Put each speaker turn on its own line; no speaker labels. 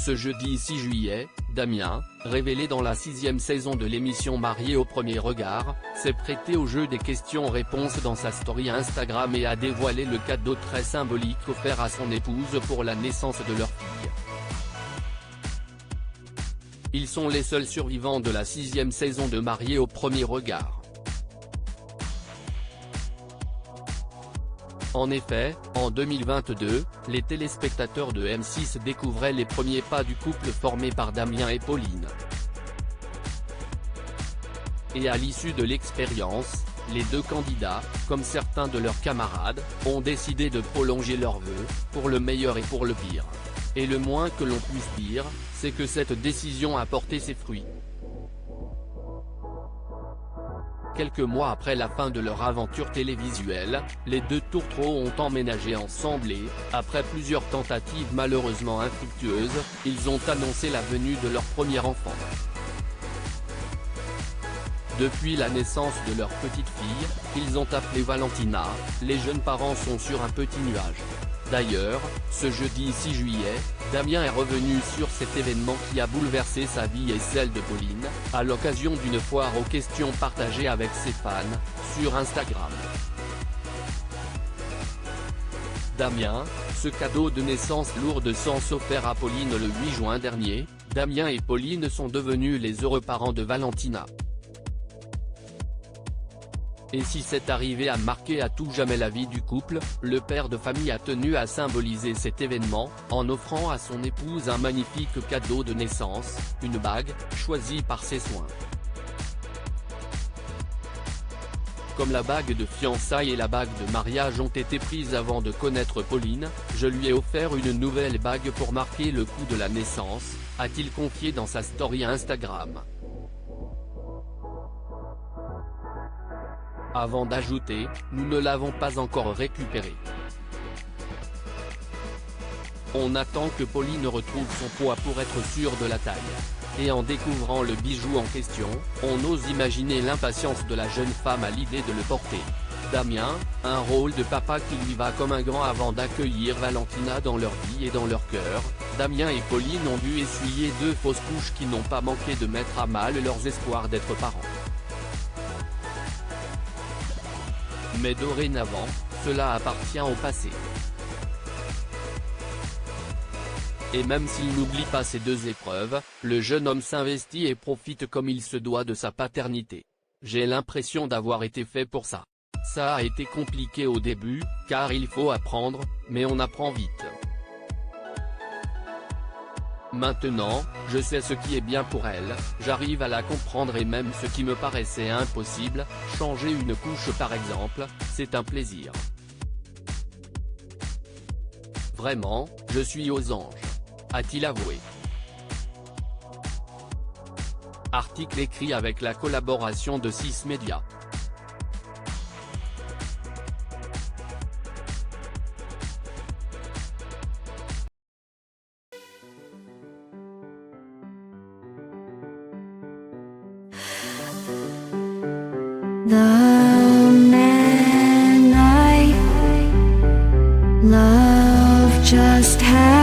Ce jeudi 6 juillet, Damien, révélé dans la 6e saison de l'émission Marié au premier regard, s'est prêté au jeu des questions-réponses dans sa story Instagram et a dévoilé le cadeau très symbolique offert à son épouse pour la naissance de leur fille. Ils sont les seuls survivants de la 6e saison de Marié au premier regard. En effet, en 2022, les téléspectateurs de M6 découvraient les premiers pas du couple formé par Damien et Pauline. Et à l'issue de l'expérience, les deux candidats, comme certains de leurs camarades, ont décidé de prolonger leurs vœux, pour le meilleur et pour le pire. Et le moins que l'on puisse dire, c'est que cette décision a porté ses fruits. Quelques mois après la fin de leur aventure télévisuelle, les deux tourtereaux ont emménagé ensemble et, après plusieurs tentatives malheureusement infructueuses, ils ont annoncé la venue de leur premier enfant. Depuis la naissance de leur petite fille, qu'ils ont appelée Valentina, les jeunes parents sont sur un petit nuage. D'ailleurs, ce jeudi 6 juillet, Damien est revenu sur cet événement qui a bouleversé sa vie et celle de Pauline, à l'occasion d'une foire aux questions partagée avec ses fans, sur Instagram. Damien, ce cadeau de naissance lourd de sens offert à Pauline le 8 juin dernier, Damien et Pauline sont devenus les heureux parents de Valentina. Et si cette arrivée a marqué à tout jamais la vie du couple, le père de famille a tenu à symboliser cet événement, en offrant à son épouse un magnifique cadeau de naissance, une bague, choisie par ses soins. Comme la bague de fiançailles et la bague de mariage ont été prises avant de connaître Pauline, je lui ai offert une nouvelle bague pour marquer le coup de la naissance, a-t-il confié dans sa story Instagram. Avant d'ajouter, nous ne l'avons pas encore récupéré. On attend que Pauline retrouve son poids pour être sûre de la taille. Et en découvrant le bijou en question, on ose imaginer l'impatience de la jeune femme à l'idée de le porter. Damien, un rôle de papa qui lui va comme un grand avant d'accueillir Valentina dans leur vie et dans leur cœur. Damien et Pauline ont dû essuyer 2 fausses couches qui n'ont pas manqué de mettre à mal leurs espoirs d'être parents. Mais dorénavant, cela appartient au passé. Et même s'il n'oublie pas ces 2 épreuves, le jeune homme s'investit et profite comme il se doit de sa paternité. J'ai l'impression d'avoir été fait pour ça. Ça a été compliqué au début, car il faut apprendre, mais on apprend vite. Maintenant, je sais ce qui est bien pour elle, j'arrive à la comprendre et même ce qui me paraissait impossible, changer une couche par exemple, c'est un plaisir. Vraiment, je suis aux anges. A-t-il avoué. Article écrit avec la collaboration de 6 médias.
The man I love just had